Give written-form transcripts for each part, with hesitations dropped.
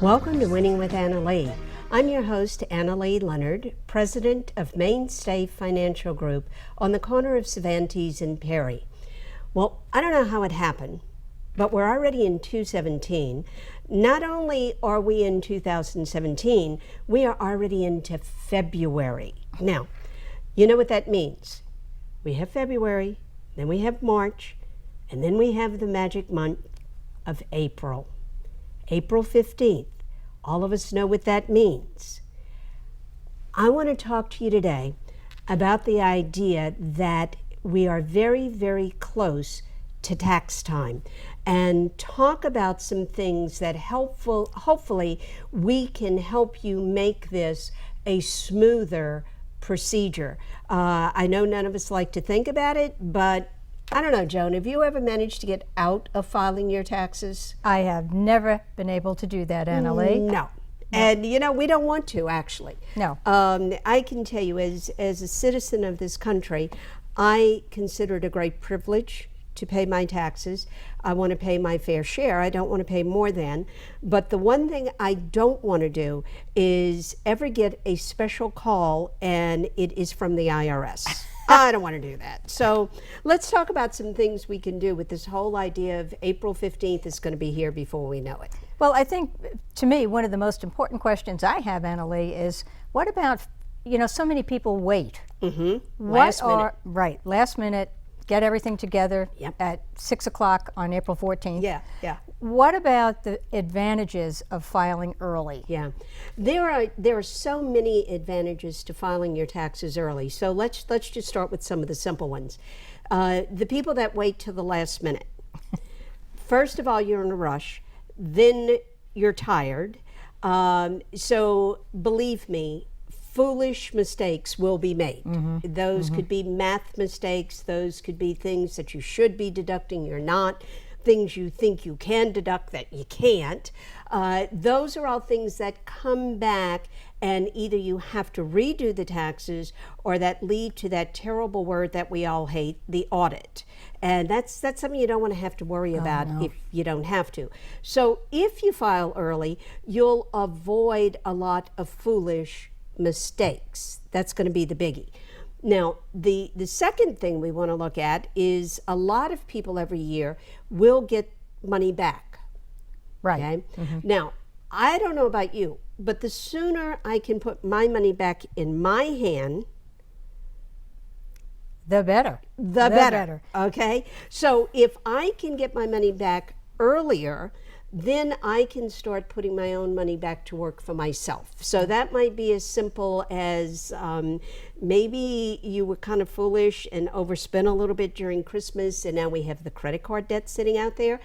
Welcome to Winning with Anna Lee. I'm your host, Anna Lee Leonard, president of Mainstay Financial Group on the corner of Cervantes and Perry. Well, I don't know how it happened, but we're already in 2017. Not only are we in 2017, we are already into February. Now, you know what that means. We have February, then we have March, and then we have the magic month of April. April 15th. All of us know what that means. I want to talk to you today about the idea that we are very, very close to tax time and talk about some things that hopefully we can help you make this a smoother procedure. I know none of us like to think about it, but I don't know, Joan, have you ever managed to get out of filing your taxes? I have never been able to do that, Anna Lee. No. And, you know, we don't want to, actually. No. I can tell you, as a citizen of this country, I consider it a great privilege to pay my taxes. I want to pay my fair share. I don't want to pay more than. But the one thing I don't want to do is ever get a special call and it is from the IRS. I don't want to do that. So let's talk about some things we can do with this whole idea of April 15th is going to be here before we know it. Well, I think, to me, one of the most important questions I have, Anna Lee, is what about, you know, so many people wait. Last minute. Right, last minute, get everything together Yep. at 6 o'clock on April 14th. Yeah. What about the advantages of filing early? Yeah, there are so many advantages to filing your taxes early. So let's just start with some of the simple ones. The people that wait till the last minute. First of all, you're in a rush. Then you're tired. So believe me, foolish mistakes will be made. Those could be math mistakes. Those could be things that you should be deducting, you're not. Things you think you can deduct that you can't. Those are all things that come back and either you have to redo the taxes or that lead to that terrible word that we all hate, the audit. And that's something you don't want to have to worry about if you don't have to. So if you file early, you'll avoid a lot of foolish mistakes. That's going to be the biggie. Now, the second thing we want to look at is a lot of people every year will get money back. Right. Okay? Now, I don't know about you, but the sooner I can put my money back in my hand, The better. the better. Okay? So if I can get my money back earlier, then I can start putting my own money back to work for myself. So that might be as simple as maybe you were kind of foolish and overspent a little bit during Christmas, and now we have the credit card debt sitting out there.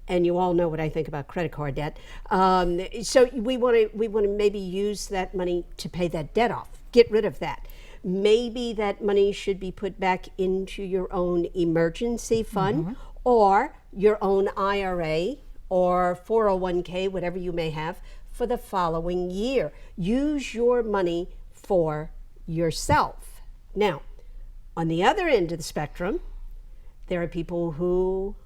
And you all know what I think about credit card debt. So we want to maybe use that money to pay that debt off. Get rid of that. Maybe that money should be put back into your own emergency fund or your own IRA or 401k, whatever you may have, for the following year. Use your money for yourself. Now, on the other end of the spectrum, there are people who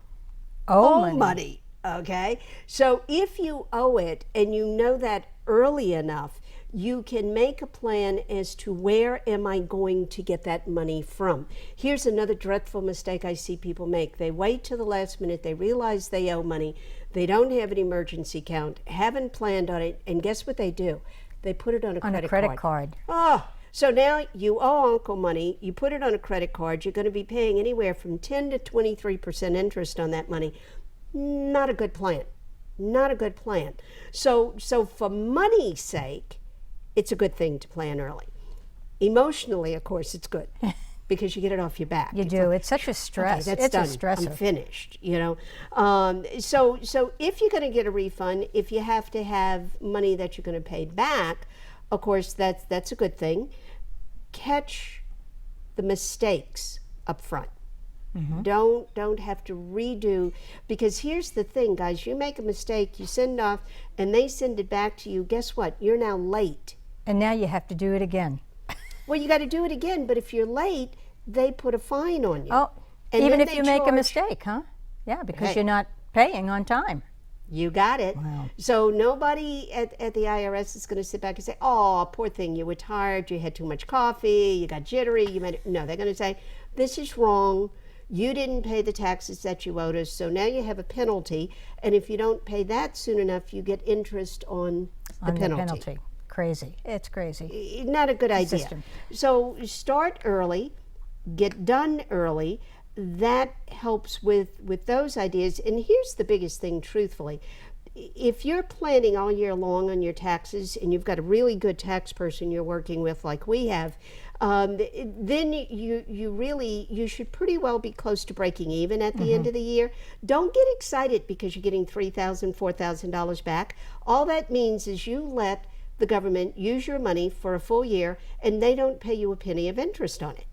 owe money, okay? So if you owe it and you know that early enough, you can make a plan as to where am I going to get that money from. Here's another dreadful mistake I see people make. They wait till the last minute, they realize they owe money, they don't have an emergency account, haven't planned on it, and guess what they do? They put it on a credit card. Oh, so now you owe Uncle money, you put it on a credit card, you're going to be paying anywhere from 10 to 23% interest on that money. Not a good plan. Not a good plan. So for money's sake, it's a good thing to plan early. Emotionally, of course, it's good because you get it off your back. You do. It's such a stress. Okay, that's it's done. a stressor. I'm finished, you know. So if you're going to get a refund, if you have to have money that you're going to pay back, of course, that's a good thing. Catch the mistakes up front. Don't have to redo, because here's the thing, guys, you make a mistake, you send it off, and they send it back to you. Guess what? You're now late. And now you have to do it again. Well, you got to do it again, but if you're late, they put a fine on you. Oh, and even then if they you make a charge- mistake, huh? Yeah, because Right. you're not paying on time. You got it. Wow. So nobody at the IRS is going to sit back and say, oh, poor thing, you were tired, you had too much coffee, you got jittery, you made it. No, they're going to say, this is wrong. You didn't pay the taxes that you owed us, so now you have a penalty. And if you don't pay that soon enough, you get interest on the penalty. Crazy. It's crazy. Not a good idea. System. So start early, get done early. That helps with those ideas. And here's the biggest thing, truthfully. If you're planning all year long on your taxes and you've got a really good tax person you're working with like we have, then you should pretty well be close to breaking even at the end of the year. Don't get excited because you're getting $3,000, $4,000 back. All that means is you let the government use your money for a full year and they don't pay you a penny of interest on it.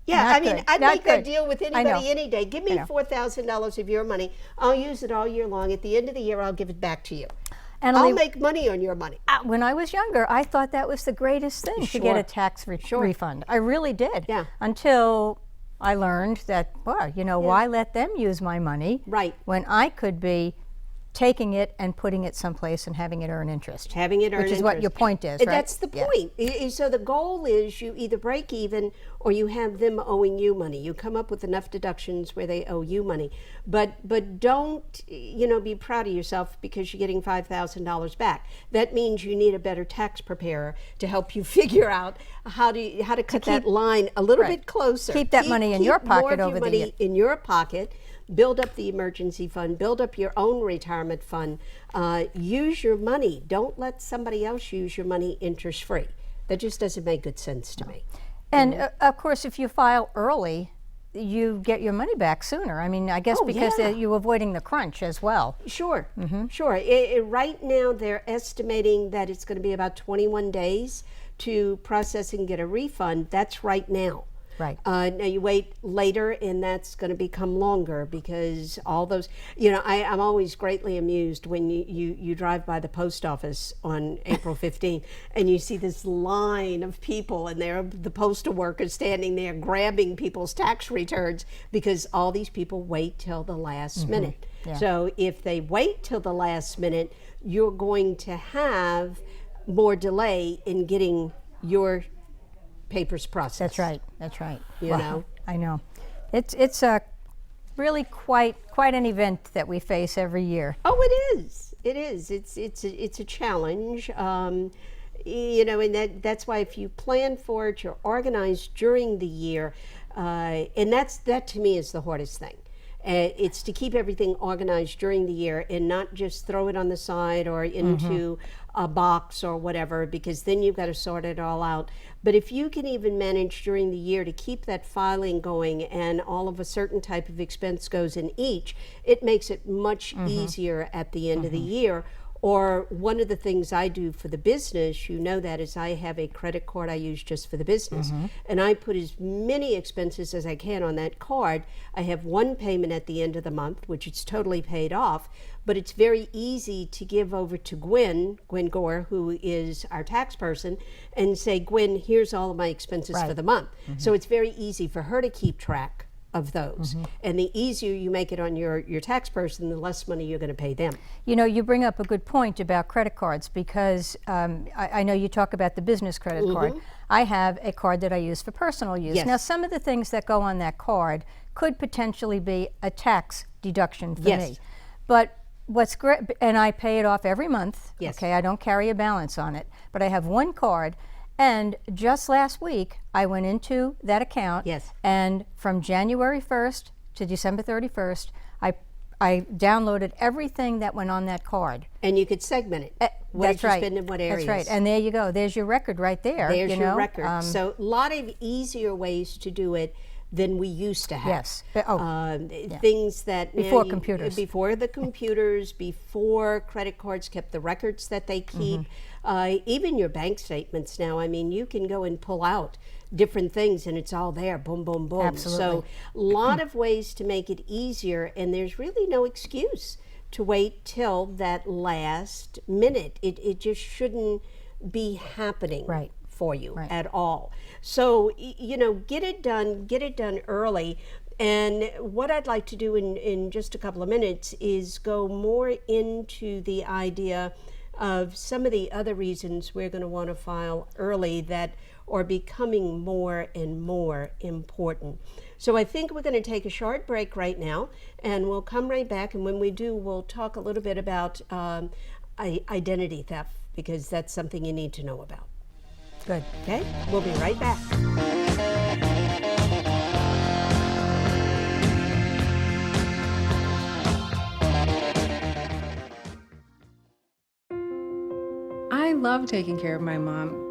Yeah, I mean, I'd make that deal with anybody any day. Give me $4,000 of your money. I'll use it all year long. At the end of the year, I'll give it back to you. And I'll make money on your money. When I was younger, I thought that was the greatest thing to get a tax refund. I really did. Yeah. Until I learned that, well, why let them use my money when I could be taking it and putting it someplace and having it earn interest. Which is what your point is, right? That's the point. So the goal is you either break even or you have them owing you money. You come up with enough deductions where they owe you money. But don't, be proud of yourself because you're getting $5,000 back. That means you need a better tax preparer to help you figure out how to cut that line a little bit closer. Keep that money in your pocket over the year. In your pocket. Build up the emergency fund, build up your own retirement fund, use your money. Don't let somebody else use your money interest-free. That just doesn't make good sense to me. And of course, if you file early, you get your money back sooner. I mean, I guess because you're avoiding the crunch as well. Sure, sure. Right now, they're estimating that it's going to be about 21 days to process and get a refund. That's right now. Right. Now you wait later and that's going to become longer because all those, I'm always greatly amused when you drive by the post office on April 15th and you see this line of people and they're the postal workers standing there grabbing people's tax returns because all these people wait till the last minute. Yeah. So if they wait till the last minute, you're going to have more delay in getting your papers processed. That's right. You know? I know. It's really quite an event that we face every year. Oh, it is. It is. It's a challenge. And that's why if you plan for it, you're organized during the year, and that to me is the hardest thing. It's to keep everything organized during the year and not just throw it on the side or into a box or whatever, because then you've got to sort it all out. But if you can even manage during the year to keep that filing going and all of a certain type of expense goes in each, it makes it much easier at the end of the year. Or one of the things I do for the business, that is I have a credit card I use just for the business. And I put as many expenses as I can on that card. I have one payment at the end of the month, which is totally paid off, but it's very easy to give over to Gwen Gore, who is our tax person, and say, Gwen, here's all of my expenses for the month. So it's very easy for her to keep track of those. And the easier you make it on your tax person, the less money you're going to pay them. You bring up a good point about credit cards because I know you talk about the business credit card. I have a card that I use for personal use. Yes. Now, some of the things that go on that card could potentially be a tax deduction for me. But what's great, and I pay it off every month. Okay, I don't carry a balance on it, but I have one card. And just last week, I went into that account, and from January 1st to December 31st, I downloaded everything that went on that card. And you could segment it. What did you spend in what areas? That's right. And there you go. There's your record right there. There's your record. So a lot of easier ways to do it than we used to have. Things that before computers, before the computers, before credit cards kept the records that they keep. Even your bank statements now. I mean, you can go and pull out different things, and it's all there. Boom, boom, boom. Absolutely. So, a lot of ways to make it easier, and there's really no excuse to wait till that last minute. It just shouldn't be happening. For you at all. So, get it done early. And what I'd like to do in just a couple of minutes is go more into the idea of some of the other reasons we're going to want to file early that are becoming more and more important. So I think we're going to take a short break right now, and we'll come right back. And when we do, we'll talk a little bit about identity theft, because that's something you need to know about. Good. Okay, we'll be right back. I love taking care of my mom.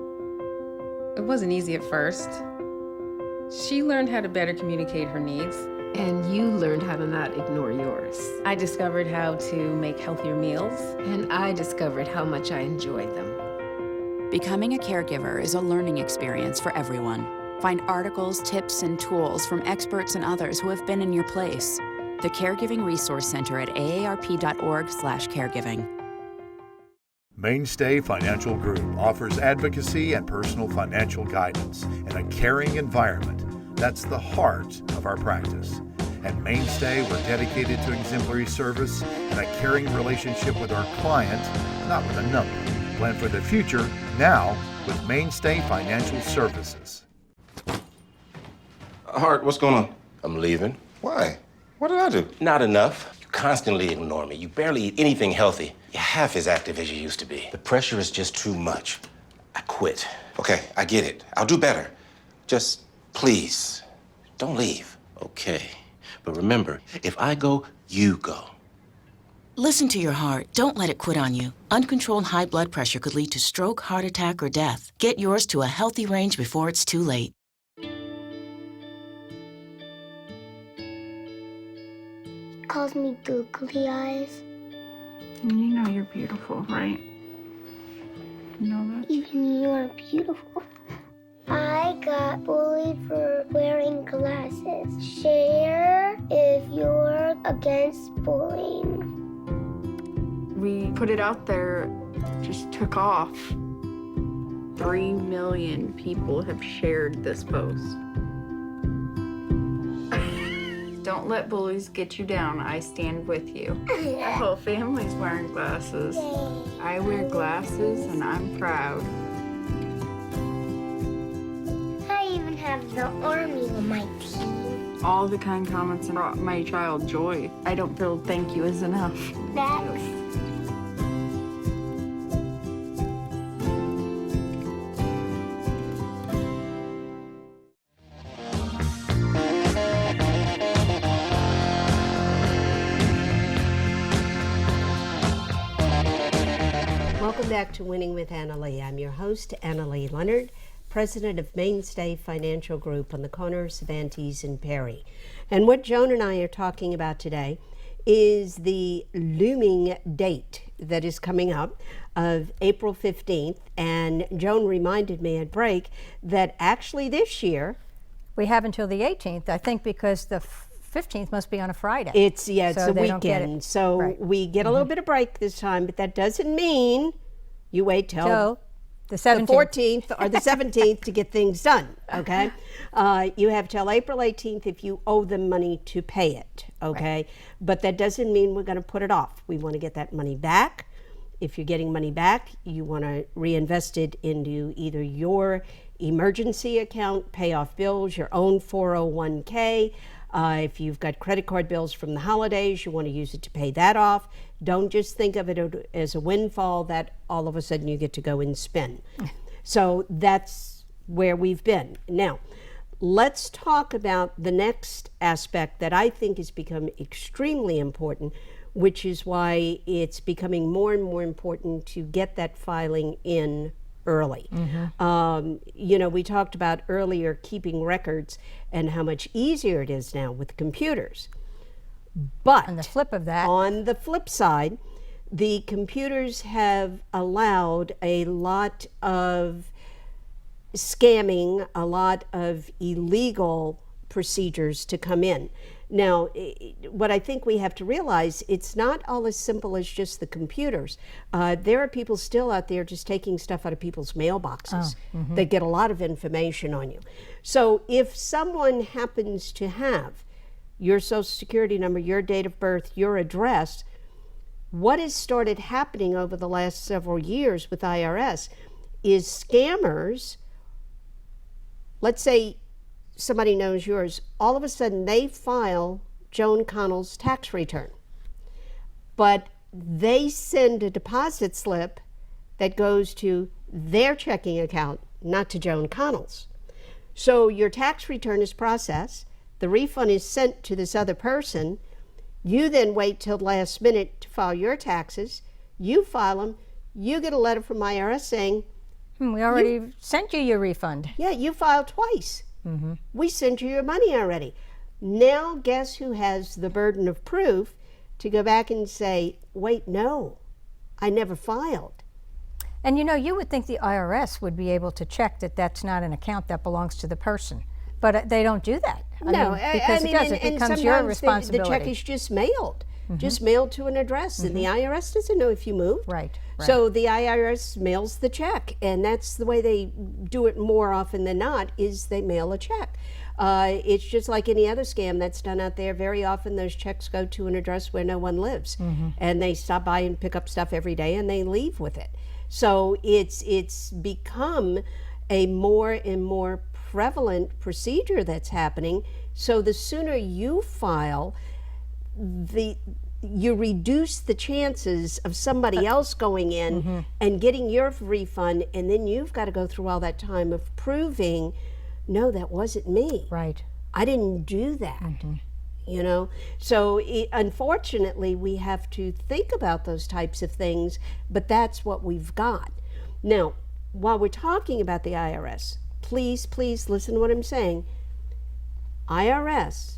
It wasn't easy at first. She learned how to better communicate her needs. And you learned how to not ignore yours. I discovered how to make healthier meals. And I discovered how much I enjoyed them. Becoming a caregiver is a learning experience for everyone. Find articles, tips, and tools from experts and others who have been in your place. The Caregiving Resource Center at aarp.org/caregiving. Mainstay Financial Group offers advocacy and personal financial guidance in a caring environment. That's the heart of our practice. At Mainstay, we're dedicated to exemplary service and a caring relationship with our client, not with a number. Plan for the future now with Mainstay Financial Services. Hart, what's going on? I'm leaving. Why? What did I do? Not enough. You constantly ignore me. You barely eat anything healthy. You're half as active as you used to be. The pressure is just too much. I quit. Okay, I get it. I'll do better. Just please, don't leave. Okay. But remember, if I go, you go. Listen to your heart. Don't let it quit on you. Uncontrolled high blood pressure could lead to stroke, heart attack, or death. Get yours to a healthy range before it's too late. Calls me googly eyes. You know you're beautiful, right? You know that? Even you're beautiful. I got bullied for wearing glasses. Share if you're against bullying. We put it out there, just took off. 3 million people have shared this post. Don't let bullies get you down. I stand with you. Our whole family's wearing glasses. I wear glasses and I'm proud. I even have the army on my team. All the kind comments brought my child joy. I don't feel thank you is enough. That's Welcome back to Winning with Annalee. I'm your host, Annalee Leonard, president of Mainstay Financial Group on the corner of Cervantes and Perry. And what Joan and I are talking about today is the looming date that is coming up of April 15th. And Joan reminded me at break that actually this year, We have until the 18th, I think, because the 15th must be on a Friday. it's So a they don't get weekend. it. So Right. we get a little bit of break this time, but that doesn't mean you wait till So the the 17th. 14th or the 17th to get things done, okay? You have till April 18th if you owe them money to pay it, okay? But that doesn't mean we're going to put it off. We want to get that money back. If you're getting money back, you want to reinvest it into either your emergency account, pay off bills, your own 401k. If you've got credit card bills from the holidays, you want to use it to pay that off. Don't just think of it as a windfall that all of a sudden you get to go and spend. So that's where we've been. Now, let's talk about the next aspect that I think has become extremely important, which is why it's becoming more and more important to get that filing in early. We talked about earlier keeping records and how much easier it is now with computers. But On the flip of that, on the flip side, the computers have allowed a lot of scamming, a lot of illegal procedures to come in. Now, what I think we have to realize, it's not all as simple as just the computers. There are people still out there just taking stuff out of people's mailboxes. They get a lot of information on you. So if someone happens to have your social security number, your date of birth, your address. What has started happening over the last several years with IRS is scammers, let's say somebody knows yours, all of a sudden they file Joan Connell's tax return, but they send a deposit slip that goes to their checking account, not to Joan Connell's. So your tax return is processed, the refund is sent to this other person, you then wait till the last minute to file your taxes, you file them, you get a letter from IRS saying, we already sent you your refund. Yeah, you filed twice. We sent you your money already. Now guess who has the burden of proof to go back and say, wait, no, I never filed. And you know, you would think the IRS would be able to check that that's not an account that belongs to the person, but they don't do that. Because it becomes your responsibility. The check is just mailed, to an address, and the IRS doesn't know if you moved. Right. So the IRS mails the check, and that's the way they do it more often than not, is they mail a check. It's just like any other scam that's done out there. Very often those checks go to an address where no one lives, and they stop by and pick up stuff every day and they leave with it. So it's become a more and more prevalent procedure that's happening. So the sooner you file, you reduce the chances of somebody else going in and getting your refund, and then you've got to go through all that time of proving, no, that wasn't me. Right. I didn't do that. You know, so unfortunately we have to think about those types of things, but that's what we've got. Now, while we're talking about the IRS, please listen to what I'm saying. IRS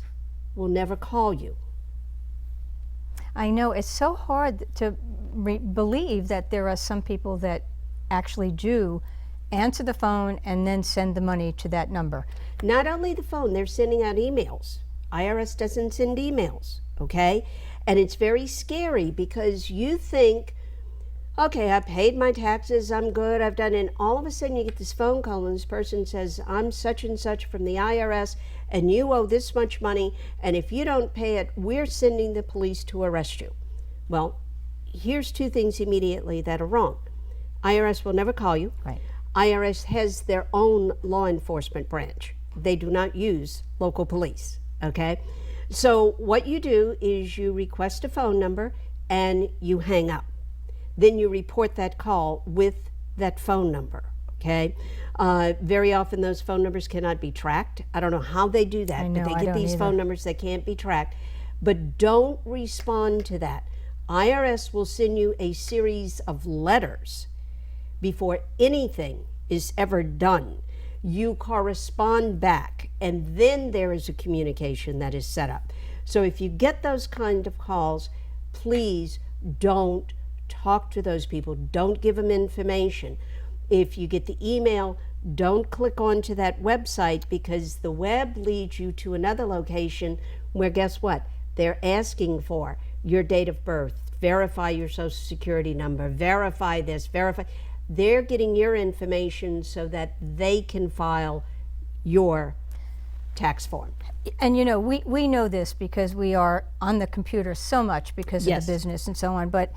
will never call you. I know, it's so hard to believe that there are some people that actually do answer the phone and then send the money to that number. Not only the phone, they're sending out emails. IRS doesn't send emails, okay? And it's very scary because you think, okay, I paid my taxes, I'm good, I've done it, and all of a sudden you get this phone call and this person says, I'm such and such from the IRS and you owe this much money, and if you don't pay it, we're sending the police to arrest you. Well, here's two things immediately that are wrong. IRS will never call you. Right. IRS has their own law enforcement branch. They do not use local police. Okay, so what you do is you request a phone number and you hang up. Then you report that call with that phone number. Okay, very often those phone numbers cannot be tracked. I don't know how they do that, but they get these phone numbers that can't be tracked. But don't respond to that. IRS will send you a series of letters before anything is ever done. You correspond back, and then there is a communication that is set up. So if you get those kind of calls, please don't talk to those people. Don't give them information. If you get the email, don't click onto that website, because the web leads you to another location where, guess what? They're asking for your date of birth, verify your social security number, verify this, verify. They're getting your information so that they can file your tax form. And you know, we know this because we are on the computer so much because of the business and so on, but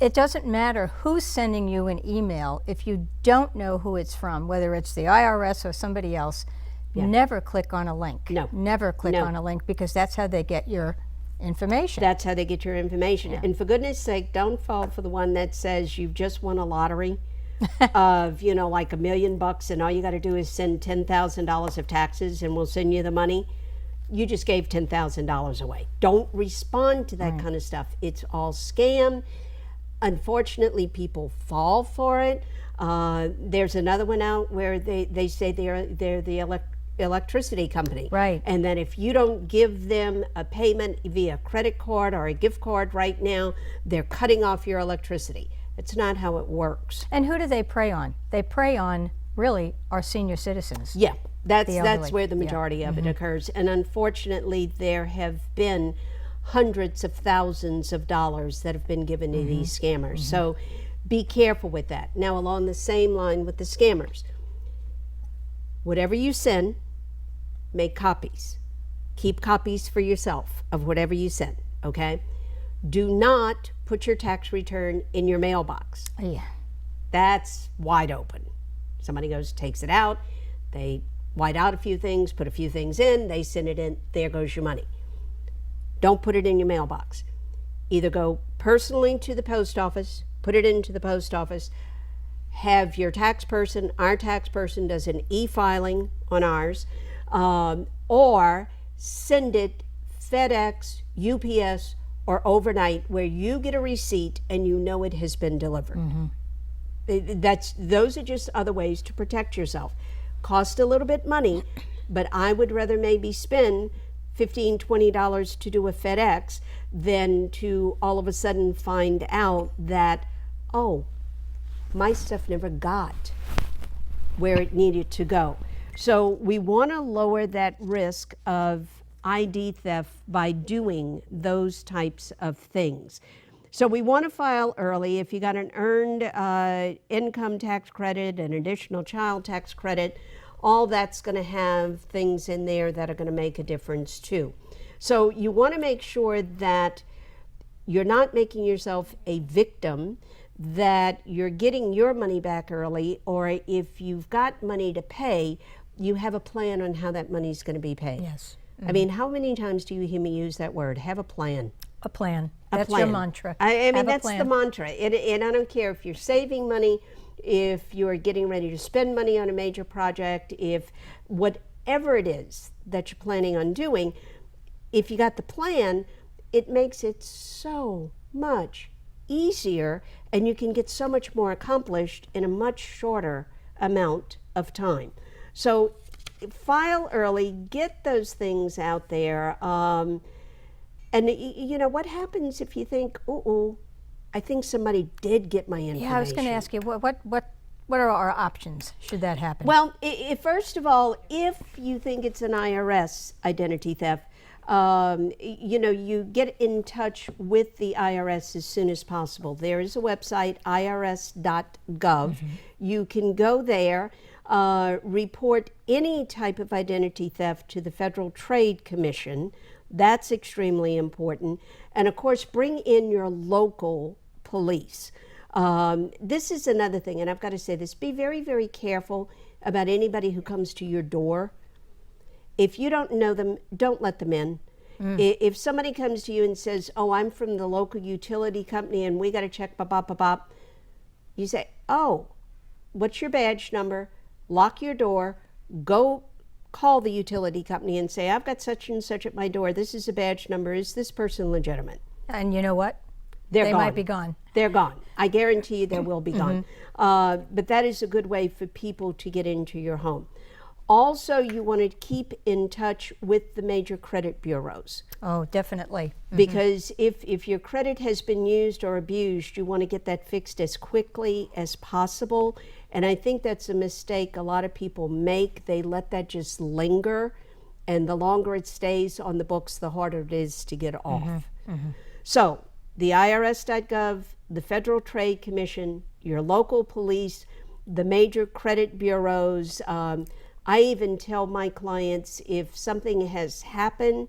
it doesn't matter who's sending you an email if you don't know who it's from, whether it's the IRS or somebody else. Never click on a link. No. Never click on a link, because that's how they get your information. That's how they get your information. And for goodness sake, don't fall for the one that says you've just won a lottery of, you know, like $1 million, and all you got to do is send $10,000 of taxes and we'll send you the money. You just gave $10,000 away. Don't respond to that kind of stuff. It's all scam. Unfortunately, people fall for it. There's another one out where they say they're the electricity company. Right. And that if you don't give them a payment via credit card or a gift card right now, they're cutting off your electricity. It's not how it works. And who do they prey on? They prey on, really, our senior citizens. Yeah, that's where the majority of it occurs. And unfortunately, there have been hundreds of thousands of dollars that have been given to these scammers. So be careful with that. Now, along the same line with the scammers, whatever you send, make copies. Keep copies for yourself of whatever you sent, okay? Do not put your tax return in your mailbox. Yeah. That's wide open. Somebody goes, takes it out, they white out a few things, put a few things in, they send it in, there goes your money. Don't put it in your mailbox. Either go personally to the post office, put it into the post office, have your tax person, our tax person does an e-filing on ours, or send it FedEx, UPS, or overnight where you get a receipt and you know it has been delivered. Those are just other ways to protect yourself. Cost a little bit money, but I would rather maybe spend $15, $20 to do a FedEx than to all of a sudden find out that, oh, my stuff never got where it needed to go. So we want to lower that risk of ID theft by doing those types of things. So we want to file early. If you got an earned income tax credit, an additional child tax credit, all that's going to have things in there that are going to make a difference too. So you want to make sure that you're not making yourself a victim, that you're getting your money back early, or if you've got money to pay, you have a plan on how that money's going to be paid. Yes. I mean, how many times do you hear me use that word? Have a plan. A plan. A That's plan. your mantra. I mean, Have a that's plan. the mantra. And I don't care if you're saving money, if you're getting ready to spend money on a major project, if whatever it is that you're planning on doing, if you got the plan, it makes it so much easier, and you can get so much more accomplished in a much shorter amount of time. So file early, get those things out there. And you know, what happens if you think, ooh, I think somebody did get my information? Yeah, I was going to ask you, what are our options should that happen? Well, first of all, if you think it's an IRS identity theft, you know, you get in touch with the IRS as soon as possible. There is a website, irs.gov. You can go there, report any type of identity theft to the Federal Trade Commission. That's extremely important. And of course, bring in your local police. This is another thing, and I've got to say this, be very, very careful about anybody who comes to your door. If you don't know them, don't let them in. If somebody comes to you and says, oh, I'm from the local utility company and we got to check bop, you say, oh, what's your badge number? Lock your door, go call the utility company and say, I've got such and such at my door. This is a badge number. Is this person legitimate? And you know what? They might be gone. They're gone. I guarantee you they will be gone. But that is a good way for people to get into your home. Also, you want to keep in touch with the major credit bureaus. Oh, definitely. Because if your credit has been used or abused, you want to get that fixed as quickly as possible. And I think that's a mistake a lot of people make. They let that just linger, and the longer it stays on the books, the harder it is to get off. So the IRS.gov, the Federal Trade Commission, your local police, the major credit bureaus. I even tell my clients, if something has happened,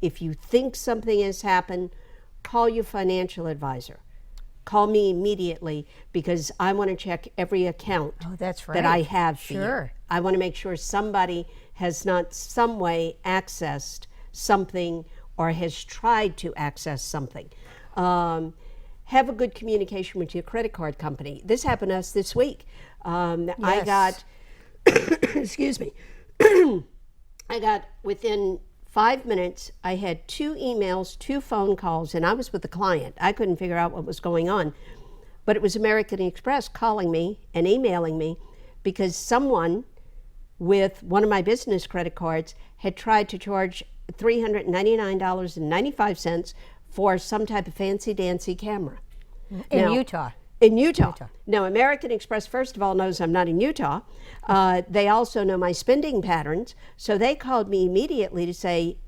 if you think something has happened, call your financial advisor. Call me immediately, because I want to check every account that's right. that I have for Sure. you. I want to make sure somebody has not some way accessed something or has tried to access something. Have a good communication with your credit card company. This happened to us this week. I got, excuse me, I got within 5 minutes, I had 2 emails, 2 phone calls, and I was with the client. I couldn't figure out what was going on. But it was American Express calling me and emailing me because someone with one of my business credit cards had tried to charge $399.95 for some type of fancy-dancy camera. In Utah. In Utah. Now, American Express, first of all, knows I'm not in Utah. They also know my spending patterns. So they called me immediately to say,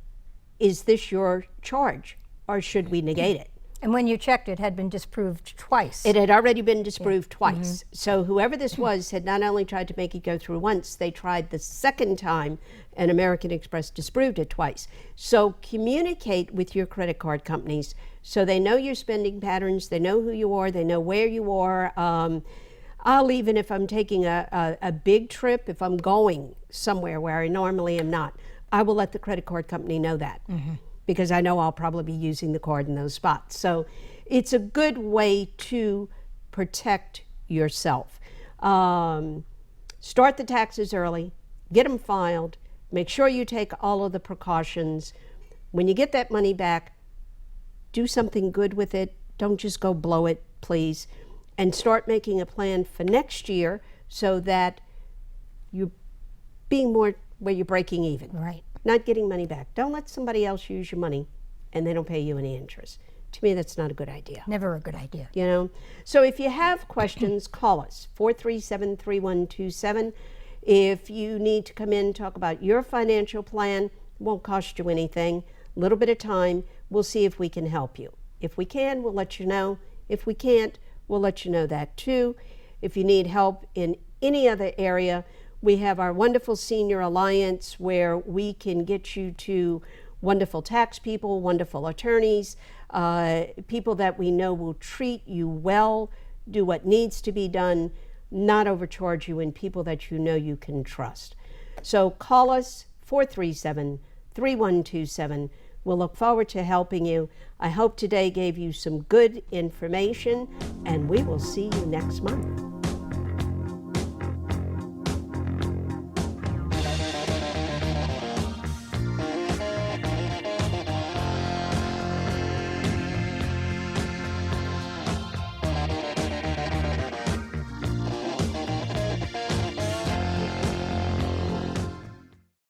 is this your charge or should we negate it? And when you checked, it had been disproved twice. It had already been disproved twice. So whoever this was had not only tried to make it go through once, they tried the second time, and American Express disproved it twice. So communicate with your credit card companies so they know your spending patterns, they know who you are, they know where you are. I'll even, if I'm taking a big trip, if I'm going somewhere where I normally am not, I will let the credit card company know that. Because I know I'll probably be using the card in those spots. So it's a good way to protect yourself. Start the taxes early, get them filed, make sure you take all of the precautions. When you get that money back, do something good with it. Don't just go blow it, please. And start making a plan for next year so that you're being more where you're breaking even. Right. Not getting money back. Don't let somebody else use your money and they don't pay you any interest. To me, that's not a good idea. Never a good idea. You know? So if you have questions, call us, 437-3127. If you need to come in and talk about your financial plan, it won't cost you anything. A little bit of time, we'll see if we can help you. If we can, we'll let you know. If we can't, we'll let you know that too. If you need help in any other area, we have our wonderful Senior Alliance where we can get you to wonderful tax people, wonderful attorneys, people that we know will treat you well, do what needs to be done, not overcharge you, and people that you know you can trust. So call us, 437-3127. We'll look forward to helping you. I hope today gave you some good information, and we will see you next month.